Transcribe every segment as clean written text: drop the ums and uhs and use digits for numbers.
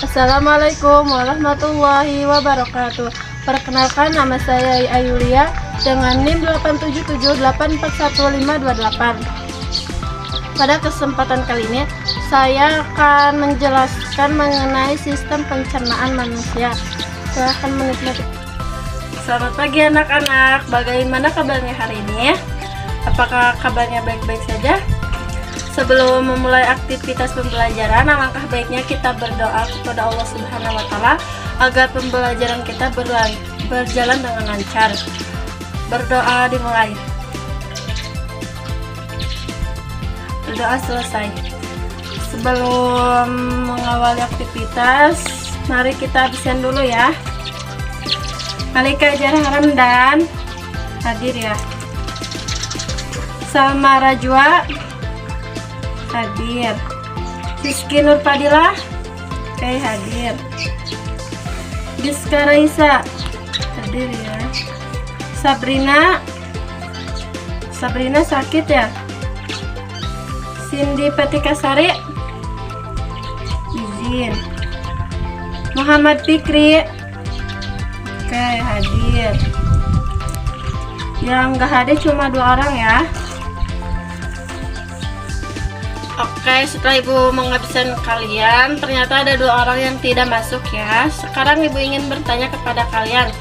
Assalamualaikum warahmatullahi wabarakatuh. Perkenalkan, nama saya Ayulia dengan NIM 877841528. Pada kesempatan kali ini saya akan menjelaskan mengenai sistem pencernaan manusia. Silahkan menikmati. Selamat pagi anak-anak, bagaimana kabarnya hari ini? Apakah kabarnya baik-baik saja? Sebelum memulai aktivitas pembelajaran, alangkah baiknya kita berdoa kepada Allah Subhanahu wa Ta'ala agar pembelajaran kita berjalan dengan lancar. Berdoa dimulai. Berdoa selesai. Sebelum mengawali aktivitas, mari kita absen dulu ya. Malika Jarharan dan hadir ya. Salma Rajwa hadir. Rizky Nurfadilah hadir. Giska Raisa hadir ya. Sabrina sakit ya. Cindy Petikasari izin. Muhammad Fikri hadir. Yang gak hadir cuma 2 orang ya. Oke, setelah Ibu mengabsen kalian, ternyata ada 2 orang yang tidak masuk ya. Sekarang Ibu ingin bertanya kepada kalian,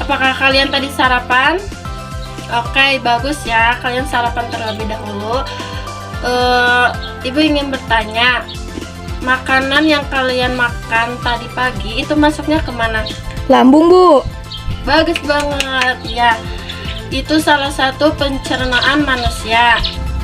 apakah kalian tadi sarapan? Oke, bagus ya, kalian sarapan terlebih dahulu. Ibu ingin bertanya, makanan yang kalian makan tadi pagi itu masuknya kemana? Lambung, Bu. Bagus banget ya. Itu salah satu pencernaan manusia.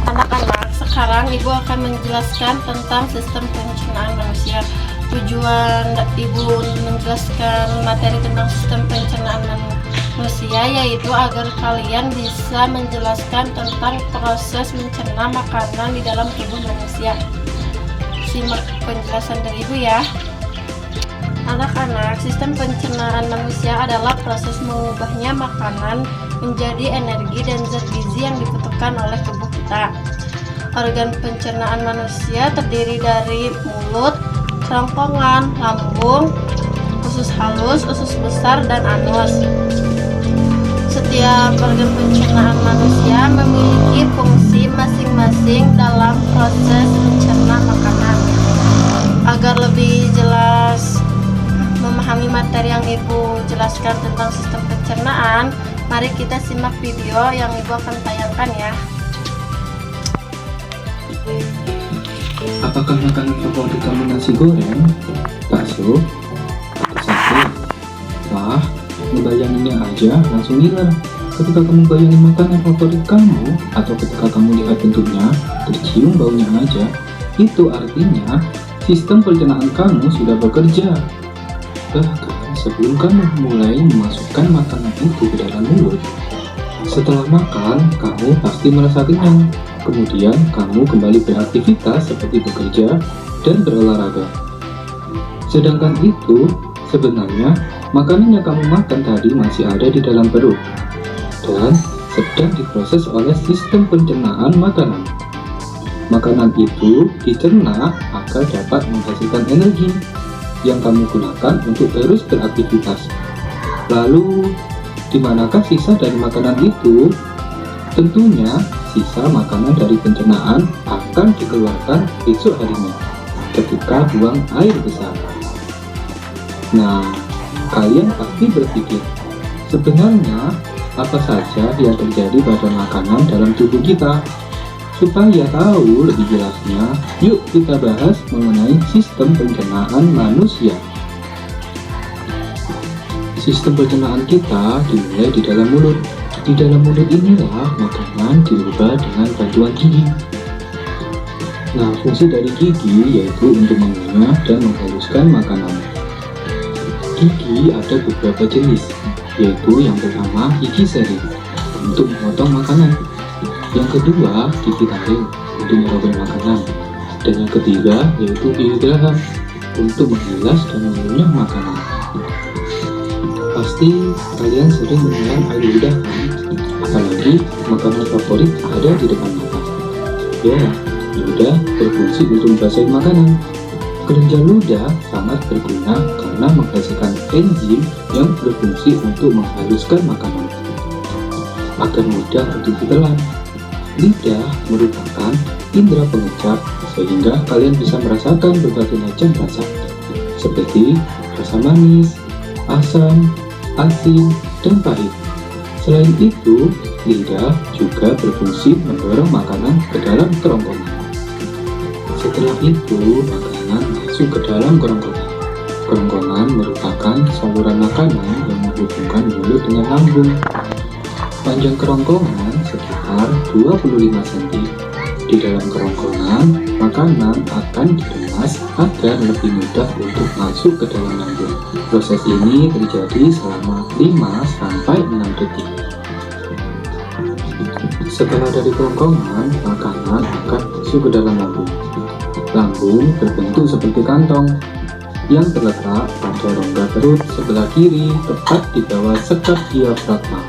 Anak-anak, sekarang Ibu akan menjelaskan tentang sistem pencernaan manusia. Tujuan Ibu menjelaskan materi tentang sistem pencernaan manusia yaitu agar kalian bisa menjelaskan tentang proses mencerna makanan di dalam tubuh manusia. Simak penjelasan dari Ibu ya. Anak-anak, sistem pencernaan manusia adalah proses mengubahnya makanan menjadi energi dan zat gizi yang dibutuhkan oleh tubuh kita. Organ pencernaan manusia terdiri dari mulut, kerongkongan, lambung, usus halus, usus besar, dan anus. Setiap organ pencernaan manusia memiliki fungsi masing-masing dalam proses mencerna makanan. Agar lebih jelas memahami materi yang Ibu jelaskan tentang sistem pencernaan, mari kita simak video yang Ibu akan tayangkan ya. Apakah makanan favorit kamu nasi goreng, bakso, atau sate? Wah, ngebayanginnya aja langsung ngiler. Ketika kamu bayangin makanan favorit kamu, atau ketika kamu lihat bentuknya, tercium baunya aja, itu artinya sistem pencernaan kamu sudah bekerja. Bahkan sebelum kamu mulai memasukkan makanan itu ke dalam mulut. Setelah makan, kamu pasti merasa kenyang. Kemudian kamu kembali beraktivitas seperti bekerja dan berolahraga. Sedangkan itu sebenarnya makanan yang kamu makan tadi masih ada di dalam perut dan sedang diproses oleh sistem pencernaan makanan. Makanan itu dicerna agar dapat menghasilkan energi yang kamu gunakan untuk terus beraktivitas. Lalu, di manakah sisa dari makanan itu? Tentunya, sisa makanan dari pencernaan akan dikeluarkan besok harinya ketika buang air besar. Nah, kalian pasti berpikir, sebenarnya apa saja yang terjadi pada makanan dalam tubuh kita? Supaya tahu lebih jelasnya, yuk kita bahas mengenai sistem pencernaan manusia. Sistem pencernaan kita dimulai di dalam mulut. Di dalam mulut inilah makanan diubah dengan bantuan gigi. Nah, fungsi dari gigi yaitu untuk mengunyah dan menghaluskan makanan. Gigi ada beberapa jenis, yaitu yang pertama gigi seri untuk memotong makanan. Yang kedua, gigi taring untuk merobek makanan. Dan yang ketiga, yaitu gigi geraham untuk mengilas dan mengunyah makanan. Pasti kalian sering menelan air lidah kan? Apalagi makanan favorit ada di depan mata. Ya, lidah berfungsi untuk membasahi makanan. Kelenjar ludah sangat berguna karena menghasilkan enzim yang berfungsi untuk menghaluskan makanan agar mudah untuk ditelan. Lidah merupakan indera pengecap sehingga kalian bisa merasakan berbagai macam rasa seperti rasa manis, asam, asin, dan pahit. Selain itu, lidah juga berfungsi mendorong makanan ke dalam kerongkongan. Setelah itu, makanan masuk ke dalam kerongkongan. Kerongkongan merupakan saluran makanan yang menghubungkan mulut dengan lambung. Panjang kerongkongan sekitar 25 cm. Di dalam kerongkongan, makanan akan dikemas agar lebih mudah untuk masuk ke dalam lambung. Proses ini terjadi selama 5-6 detik. Setelah dari kerongkongan, makanan akan masuk ke dalam lambung. Lambung berbentuk seperti kantong yang terletak pada rongga perut sebelah kiri tepat di bawah sekat diafragma.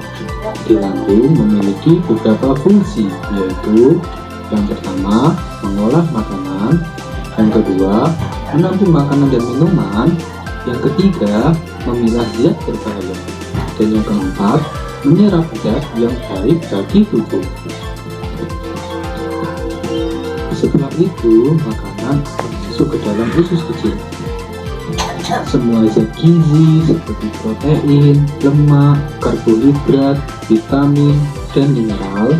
Di lambung memiliki beberapa fungsi, yaitu yang pertama, mengolah makanan, yang kedua, menampung makanan dan minuman, yang ketiga, memilah zat berbahaya, dan yang keempat, menyerap zat yang baik bagi tubuh. Setelah itu, makanan masuk ke dalam usus kecil. Semua zat gizi seperti protein, lemak, karbohidrat, vitamin, dan mineral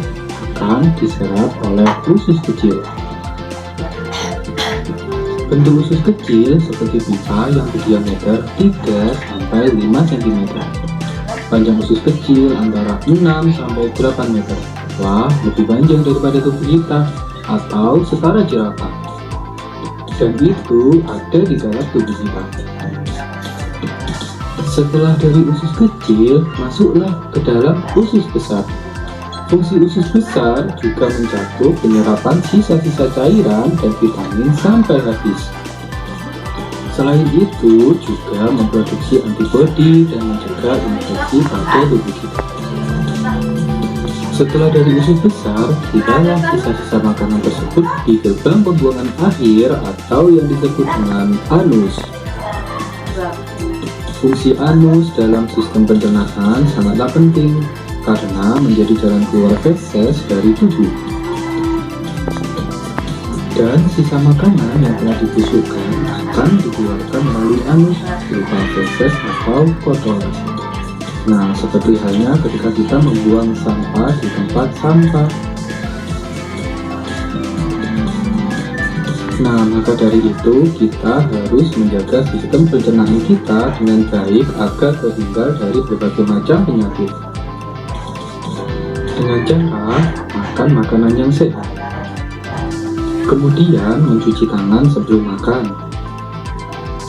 akan diserap oleh usus kecil. Bentuk usus kecil seperti pipa yang berdiameter 3-5 cm. Panjang usus kecil antara 6-8 meter. Wah, lebih panjang daripada tubuh kita atau setara jerapah. Dan itu ada di dalam tubuh kita. Setelah dari usus kecil, masuklah ke dalam usus besar. Fungsi usus besar juga mencakup penyerapan sisa-sisa cairan dan vitamin sampai habis. Selain itu, juga memproduksi antibodi dan mencegah infeksi pada tubuh kita. Setelah dari usus besar, tibalah sisa-sisa makanan tersebut di gerbang pembuangan akhir atau yang disebut dengan anus. Fungsi anus dalam sistem pencernaan sangatlah penting karena menjadi jalan keluar feses dari tubuh. Dan sisa makanan yang telah dibusukkan akan dikeluarkan melalui anus berupa feses atau kotoran. Nah, seperti halnya ketika kita membuang sampah di tempat sampah. Nah, maka dari itu kita harus menjaga sistem pencernaan kita dengan baik agar terhindar dari berbagai macam penyakit. Dengan cara makan makanan yang sehat. Kemudian mencuci tangan sebelum makan.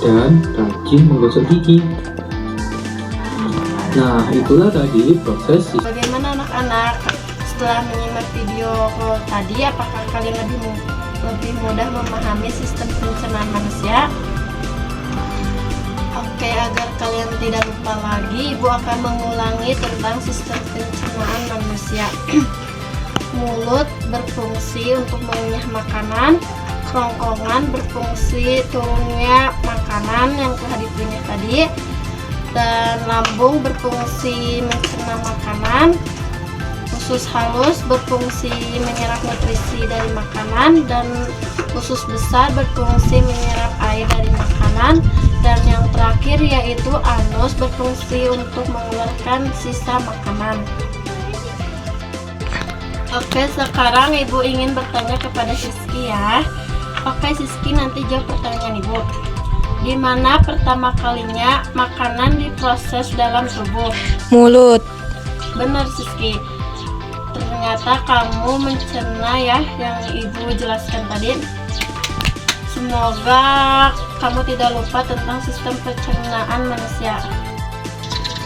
Dan rajin menggosok gigi. Nah, itulah tadi proses. Bagaimana anak-anak setelah menyimak video tadi, apakah kalian lebih mudah memahami sistem pencernaan manusia? Oke, agar kalian tidak lupa lagi, Ibu akan mengulangi tentang sistem pencernaan manusia. Mulut berfungsi untuk mengunyah makanan, kerongkongan berfungsi turunnya makanan yang telah dikunyah tadi, dan lambung berfungsi mencerna makanan. Usus halus berfungsi menyerap nutrisi dari makanan, dan usus besar berfungsi menyerap air dari makanan, dan yang terakhir yaitu anus berfungsi untuk mengeluarkan sisa makanan. Oke, sekarang Ibu ingin bertanya kepada Siski ya. Oke Siski, nanti jawab pertanyaan Ibu. Di mana pertama kalinya makanan diproses dalam tubuh? Mulut. Benar Siski. Ternyata kamu mencerna ya yang Ibu jelaskan tadi. Semoga kamu tidak lupa tentang sistem pencernaan manusia.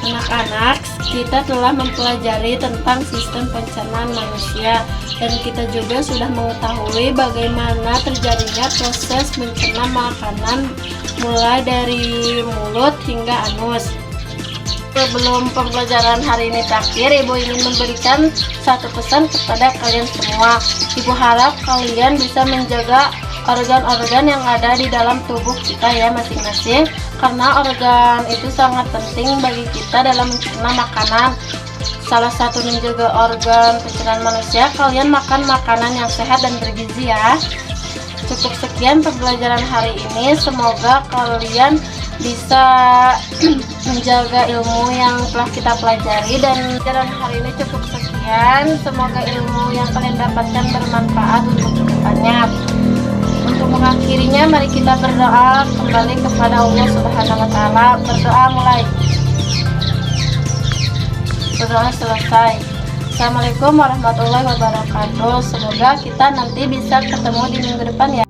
Anak-anak, kita telah mempelajari tentang sistem pencernaan manusia, dan kita juga sudah mengetahui bagaimana terjadinya proses mencerna makanan mulai dari mulut hingga anus. Sebelum pembelajaran hari ini berakhir, Ibu ingin memberikan satu pesan kepada kalian semua. Ibu harap kalian bisa menjaga organ-organ yang ada di dalam tubuh kita ya masing-masing, karena organ itu sangat penting bagi kita dalam mencerna makanan. Salah satunya juga organ pencernaan manusia. Kalian makan makanan yang sehat dan bergizi ya. Cukup sekian pembelajaran hari ini, semoga kalian bisa menjaga ilmu yang telah kita pelajari, dan pelajaran hari ini cukup sekian. Semoga ilmu yang kalian dapatkan bermanfaat untuk kedepannya. Untuk mengakhirinya, mari kita berdoa kembali kepada Allah Subhanahu wa Ta'ala. Berdoa mulai, berdoa selesai. Assalamualaikum warahmatullahi wabarakatuh. Semoga kita nanti bisa ketemu di minggu depan ya.